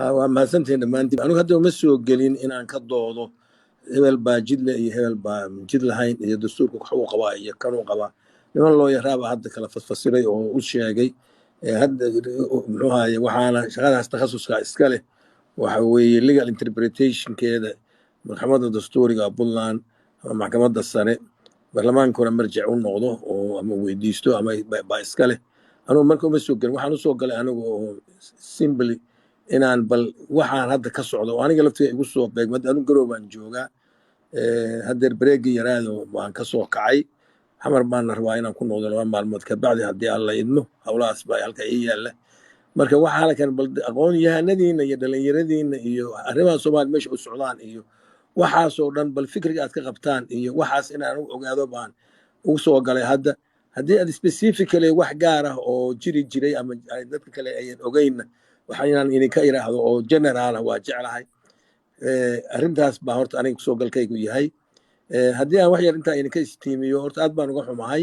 waa mahadsantihiin dhammaantiin anigu hadda uma soo gelin inaan ka doodo hebel baa jidle iyo hebel baa jid lahayn iyo dastuurka waxuu qabaa iyo kanuu qabaa niman loo yaraaba hadda kala fasfasiray oo u sheegay hadda muxuu ahaye waxaana shaqadaas takhasuska iska leh waxa weeye legal interpretationkeeda maxkamadda dastuuriga puntland ama maxkamadda sare barlamaankuna marjic u noqdo oo ama weydiisto ama baa iska leh anugu marka uma soo gelin waxaan usoo galay anigu oo simply inaan bal waxaan hadda ka socdo oo aniga laftiga igu soo beegmad anigu garow baan joogaa haddeer bareegii yaraado waan ka soo kacay xamar baana rabaa inaan ku noqdo 2 maalmood kabacdi haddii alla idmo howlahaas baa halka ii yaalla marka waxaa halkan bal aqoon yahanadiina iyo dhalinyaradiina iyo arrimaha soomaaliya meesha u socdaan iyo waxaasoo dhan bal fikriga aad ka qabtaan iyo waxaas inaan u ogaado baan ugu soo galay hadda haddii aad specifically wax gaar ah oo jiri jiray ama dadka kale ayan ogeynna waxaan idinka iraahdo oo general ah waa jeclahay arrintaas baa horta aniga kusoo galkaygu yahay haddii aan wax yar intaa idinka istiimiyo horta aad baan uga xumahay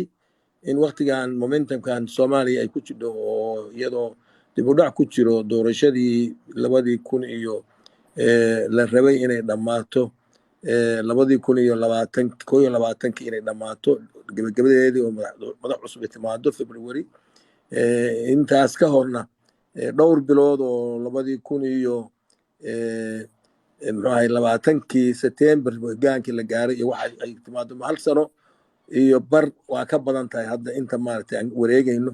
in waqtigan momentumkan soomaaliya ay ku jidho oo iyadoo dib u dhac ku jiro doorashadii 2000 iyo la rabay inay dhammaato 2021 inay dhammaato gabagabadeedii oo madax cusub ay timaado February intaas ka horna dhowr bilood oo 2000 iyo muxuu ahay 20kii September hogaankii la gaaray iyo waxa ay timaado hal sano iyo bar waa ka badan tahay hadda inta maaragtay aan wareegayno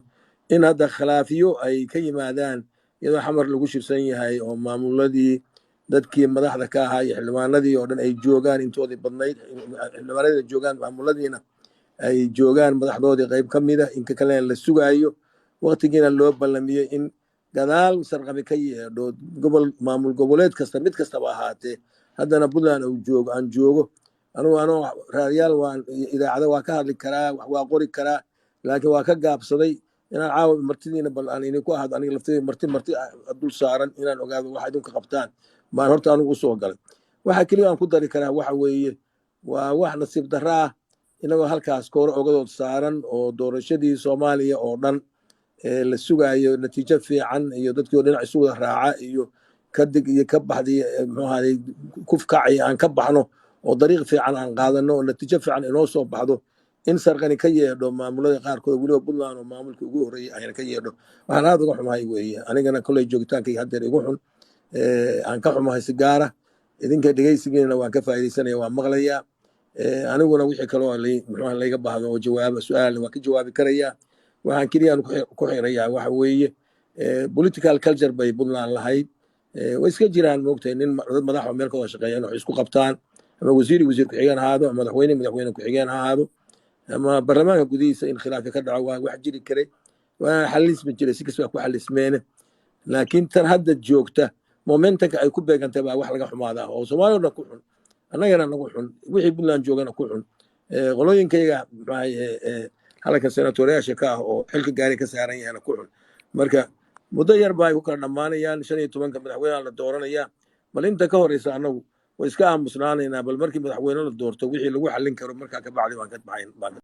in hadda khilaafiyo ay ka yimaadaan iyadoo xamar lagu shirsan yahay oo maamuladii dadkii madaxda ka ahaa iyo xildhibaanadii oo dhan ay joogaan intoodii badnayd xildhibaanadii joogaan maamuladiina ay joogaan madaxdoodii qayb ka mid ah inka kale la sugaayo waqtigiina loo ballamiyey in gadaal sarqabi ka yeedho maamul goboleed kasta mid kastaba ahaatee haddana puntland aan joogo anoo raadiyaal waan idaacada waa ka hadli karaa wax waa qori karaa laakiin waa ka gaabsaday inaan caawa martidiina bal aan idinku ahado aniga laftayda marti dul saaran inaan ogaado waxa idinka qabtaan baan horta anigu usoo galay waxa keliya aan ku dari karaa waxa weeye waa wax nasiib darro ah inagoo halkaas koore ogadood saaran oo doorashadii soomaaliya oo dhan la sugaayo natiijo fiican iyo dadkii oo dhinac isu wada raaca iyo kadig iyo ka baxday muxuu ahaayey kufkacay aan ka baxno oo dariiq fiican aan qaadano oo natiijo fiican inoo soo baxdo in sarqani ka yeedho maamulada qaarkood weliba puntland oo maamulkii ugu horreeyey ayna ka yeedho waxaan aad uga xumahay weeye anigana kolley joogitaankayga haddeer igu xun aan ka xumahay si gaara idinka dhegaysigiina waan ka faa'iidaysanaya waan maqlayaa aniguna wixii kaloo muxuu layga baahdo oo jawaaba su-aal waan ka jawaabi karayaa waxaan keliyaan ku xirayaa waxa weeye political culture bay puntland lahayd way iska jiraan moogtahay nin dad madax oo meel ka wada shaqeeyaan wax isku qabtaan ama wasiir ku-xigeen ahaado ama madaxweyne ku-xigeen ha ahaado ama baarlamaanka gudihiisa in khilaafi ka dhaco waa wax jiri karay waana xalismi jiray si kasta ku xalismeene laakiin tan hadda joogta momentanka ay ku beegantay baa wax laga xumaadaa oo Soomaaliya oo dhan ku xun annagana nagu xun wixii puntland joogana ku xun qolooyinkayga halka senatoriyaasha ka ah oo xilka gaari ka saaran yahay ku xun marka muddo yar baa ay ku kala dhamaanayaan 15 madaxweyne la dooranaya bal inta ka horeysa anagu way iska aamusnaanaynaa bal markii madaxweyne la doorto wixii lagu xallin karo markaa ka bacdi waan ka baxayn